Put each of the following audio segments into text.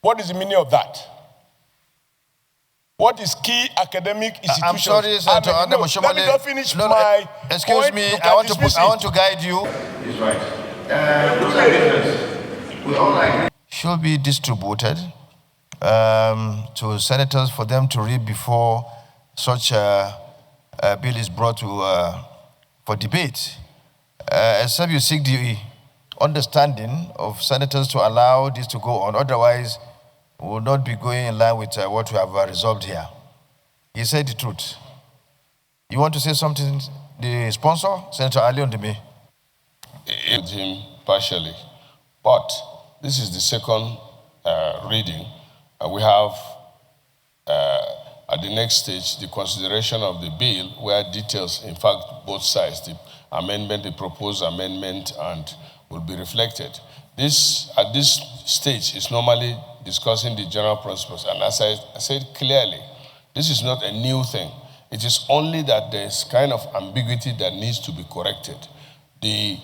What is the meaning of that? What is key academic institutions? I'm sorry, Senator Oshiomole. Let me just finish my excuse point. me, I want to guide you. He's right. Those are different. We all agree. Should be distributed to senators for them to read before such a bill is brought to for debate. Except you seek the understanding of senators to allow this to go on. Otherwise, we will not be going in line with what we have resolved here. He said the truth. You want to say something? The sponsor, Senator Ali Ndume. With him partially, but this is the second reading. We have at the next stage the consideration of the bill, where details, in fact, both sides, the amendment, the proposed amendment, and will be reflected. This, at this stage, is normally discussing the general principles. And as I said clearly, this is not a new thing. It is only that there's kind of ambiguity that needs to be corrected. The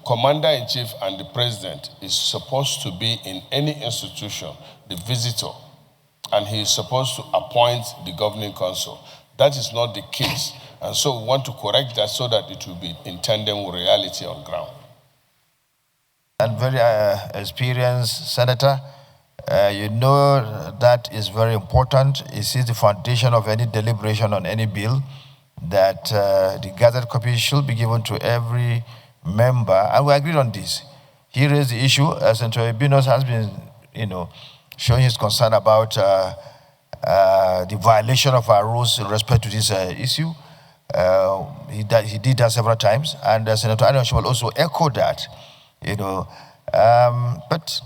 commander-in-chief and the president is supposed to be in any institution, the visitor, and he is supposed to appoint the governing council. That is not the case. And so we want to correct that so that it will be in tandem with reality on ground. And very experienced senator, you know that is very important. It is the foundation of any deliberation on any bill, that the gathered copy should be given to every member, and we agreed on this. He raised the issue. Senator Binos has been, showing his concern about the violation of our rules in respect to this issue. He did that several times, and Senator Oshiomole also echoed that. But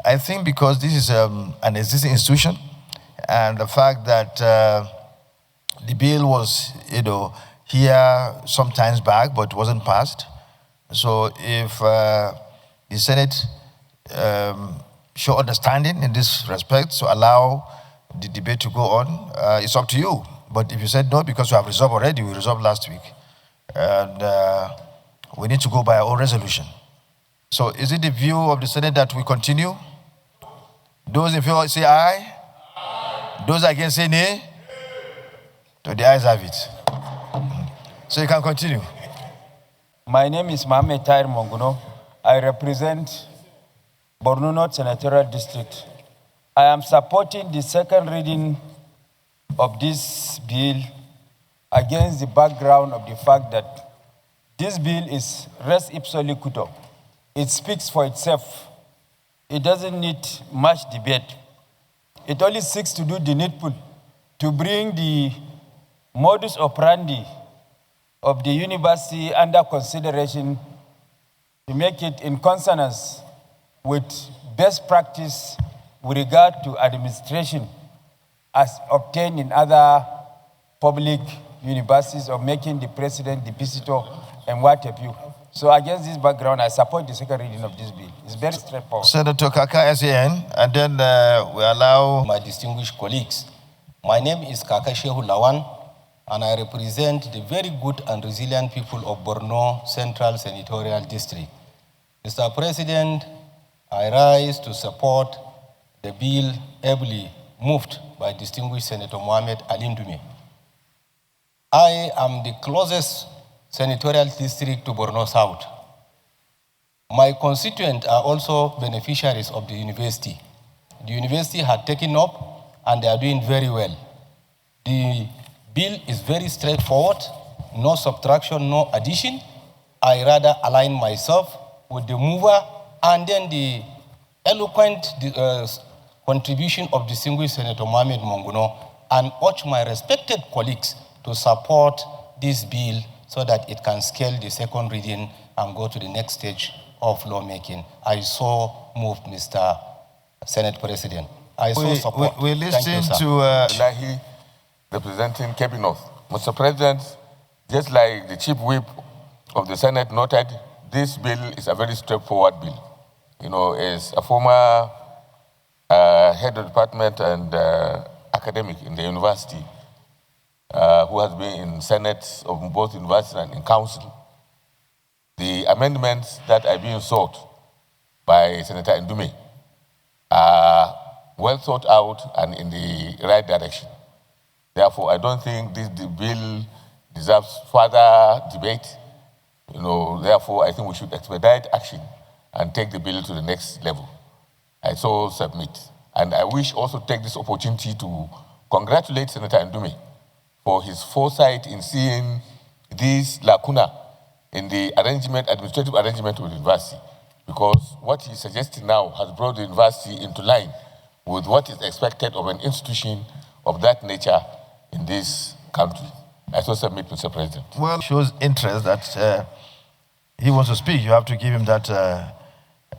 I think because this is an existing institution, and the fact that the bill was, here some times back, but wasn't passed. So if the Senate show understanding in this respect to allow the debate to go on, it's up to you. But if you said no, because we have resolved already, we resolved last week, and we need to go by our own resolution. So is it the view of the Senate that we continue? Those in favor say aye. Aye. Those against say nay. So the ayes have it. So you can continue. My name is Mohamed Tahir Monguno. I represent Borno North Senatorial District. I am supporting the second reading of this bill against the background of the fact that this bill is res ipsa loquitur. It speaks for itself. It doesn't need much debate. It only seeks to do the needful, to bring the modus operandi of the university under consideration, to make it in consonance with best practice with regard to administration as obtained in other public universities, of making the president the visitor and what have you. So against this background, I support the second reading of this bill. It's very straightforward. Senator Kaka SAN, and then we allow my distinguished colleagues. My name is Kaka Shehu Lawan, and I represent the very good and resilient people of Borno Central Senatorial District. Mr. President, I rise to support the bill ably moved by distinguished Senator Mohamed Ali Ndume. I am the closest senatorial district to Borno South. My constituents are also beneficiaries of the university. The university had taken up and they are doing very well. The bill is very straightforward, no subtraction, no addition. I rather align myself with the mover and then the eloquent contribution of distinguished Senator Mohamed Monguno, and urge my respected colleagues to support this bill so that it can scale the second reading and go to the next stage of lawmaking. I so moved, Mr. Senate President. I so support. We listen to Lahi, representing Cape North. Mr. President, just like the Chief Whip of the Senate noted, this bill is a very straightforward bill. As a former head of department and academic in the university, who has been in Senate of both university and in council, the amendments that are being sought by Senator Ndume are well thought out and in the right direction. Therefore, I don't think the bill deserves further debate. Therefore, I think we should expedite action and take the bill to the next level. I so submit. And I wish also take this opportunity to congratulate Senator Ndume for his foresight in seeing this lacuna in the administrative arrangement of the university, because what he's suggesting now has brought the university into line with what is expected of an institution of that nature in this country. I so submit, Mr. President. Well, shows interest that he wants to speak. You have to give him that,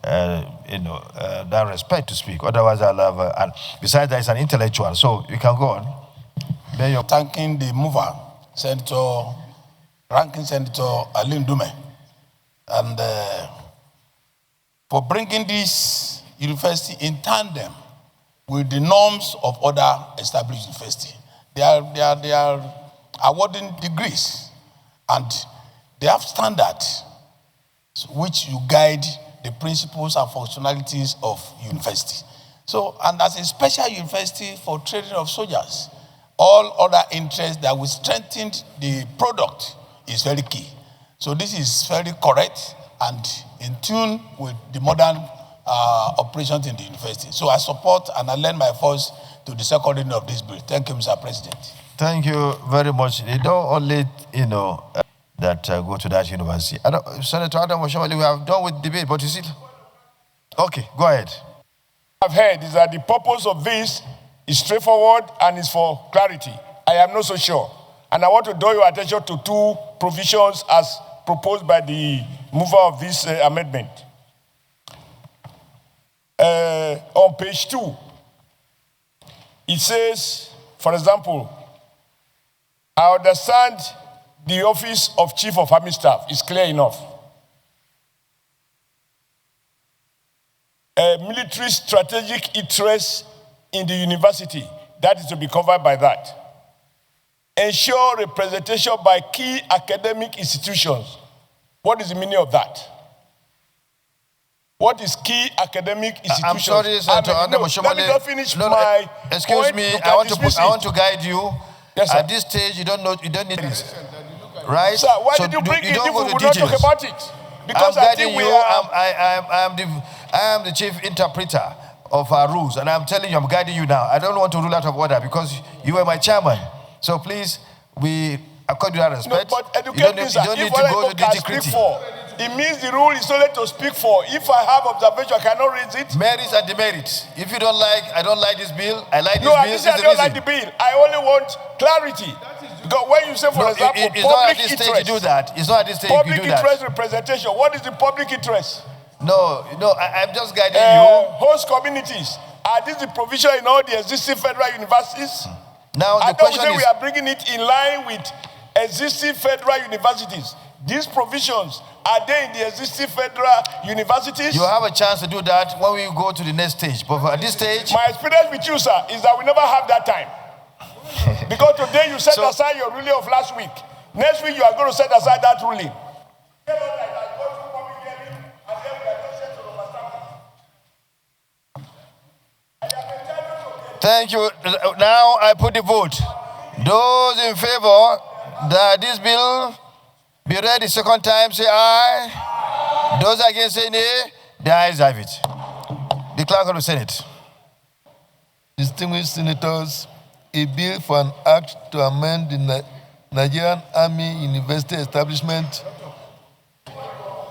that respect to speak. Otherwise, I'll have. And besides, that, he's an intellectual, so you can go on. Thanking the mover, Ranking Senator Ali Ndume, and for bringing this university in tandem with the norms of other established universities. They are awarding degrees, and they have standards which you guide the principles and functionalities of university. So, and as a special university for training of soldiers, all other interests that will strengthen the product is very key. So this is very correct and in tune with the modern operations in the university. So I support and I lend my voice to the second reading of this bill. Thank you, Mr. President. Thank you very much. They don't only, that go to that university. Senator Adam Oshiomole, we have done with debate, but is it? Okay, go ahead. I've heard is that the purpose of this is straightforward and is for clarity. I am not so sure. And I want to draw your attention to two provisions as proposed by the mover of this amendment. On page 2, it says, for example, I understand the office of Chief of Army Staff is clear enough. Military strategic interest in the university, that is to be covered by that. Ensure representation by key academic institutions. What is the meaning of that? What is key academic institutions? I'm sorry, Senator Adam Oshiomole. Let me just finish my excuse point. me, I want to guide you. Yes, sir. At this stage, you don't need this. Right? Sir, why did you bring it if we will not talk about it? Because I think I am the chief interpreter of our rules, and I'm telling you, I'm guiding you now. I don't want to rule out of order because you were my chairman. So please, we accord you that respect. No, but educate me, sir. If what I can speak for, it means the rule is only to speak for. If I have observation, I cannot raise it. Merits and demerits. If you don't like, I don't like this bill. I like this bill. No, I don't like the bill. I only want clarity. Because when you say, for example, it's public not at this interest, stage you do that. It's not at this stage public you do that. interest representation. What is the public interest? No, I'm just guiding you. Host communities. Are these the provision in all the existing federal universities? Now I the don't question say is, we are bringing it in line with existing federal universities. These provisions, are they in the existing federal universities? you have a chance to do that when we go to the next stage. But at this stage, My experience with you, sir, is that we never have that time. Because today you set aside your ruling of last week. Next week you are going to set aside that ruling. thank you. Now I put the vote. Those in favor that this bill be read the second time, say aye. Those against, say nay. The ayes have it. The clerk of the Senate. Distinguished senators, a bill for an act to amend the Nigerian Army University Establishment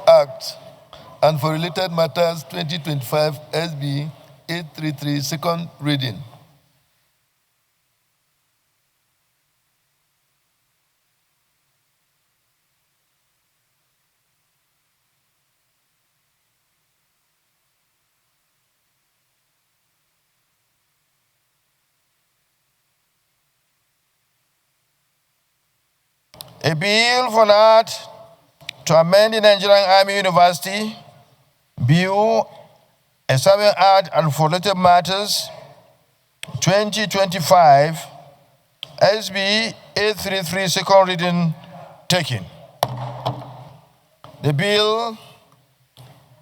Act and for related matters 2025 SB 833, second reading. A bill for an act to amend the Nigerian Army University Bill, a Serving Act and for related matters, 2025, SB 833, second reading taken. The bill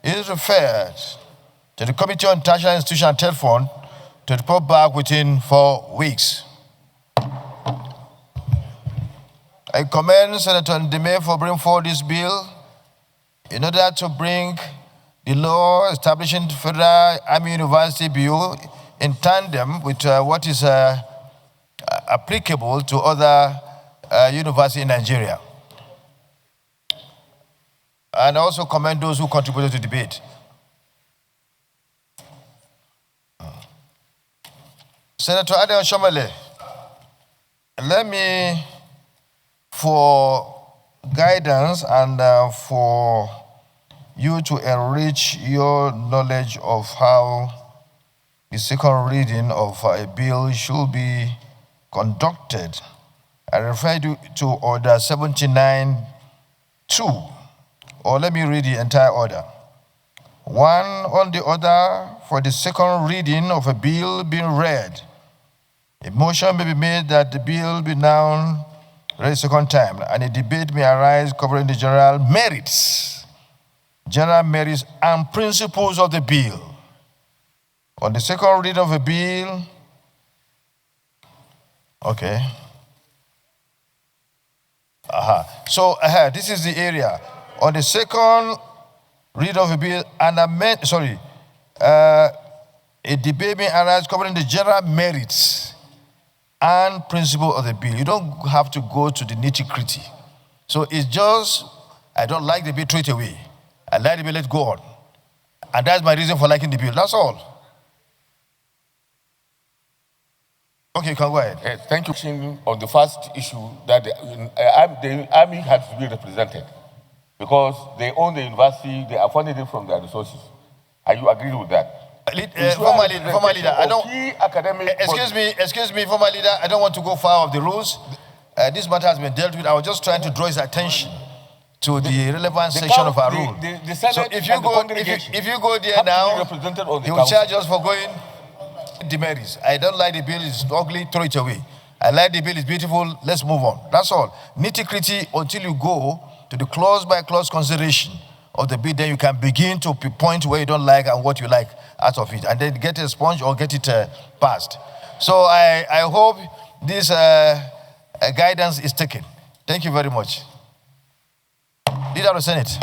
is referred to the Committee on Tertiary Institution and Third Fund to report back within 4 weeks. I commend Senator Ndume for bringing forward this bill in order to bring the law establishing Federal Army University Bill in tandem with what is applicable to other universities in Nigeria. And also commend those who contributed to the debate. Senator Oshiomole, let me, for guidance and for you to enrich your knowledge of how the second reading of a bill should be conducted, I refer you to Order 79-2, or let me read the entire order. One on the order for the second reading of a bill being read, a motion may be made that the bill be now read a second time, and a debate may arise covering the general merits and principles of the bill. On the second reading of a bill, okay. So this is the area. On the second reading of a bill, a debate may arise covering the general merits and principle of the bill. You don't have to go to the nitty-gritty. So it's just, I don't like the bill, throw it away. I like the bill, let's go on. And that's my reason for liking the bill, that's all. Okay, you can go ahead. Thank you. On the first issue, that the army has to be represented because they own the university, they are funded it from their resources. Are you agreeing with that? Former leader, I don't. Excuse me, former leader. I don't want to go far off the rules. This matter has been dealt with. I was just trying to draw his attention to the relevant section of our rule. So if you go there now, he will charge us for going demerits. I don't like the bill. It's ugly. Throw it away. I like the bill. It's beautiful. Let's move on. That's all. Nitty-gritty until you go to the clause-by-clause consideration of the bill, then you can begin to point where you don't like and what you like out of it, and then get a sponge or get it passed. So I hope this guidance is taken. Thank you very much. Leader of the Senate.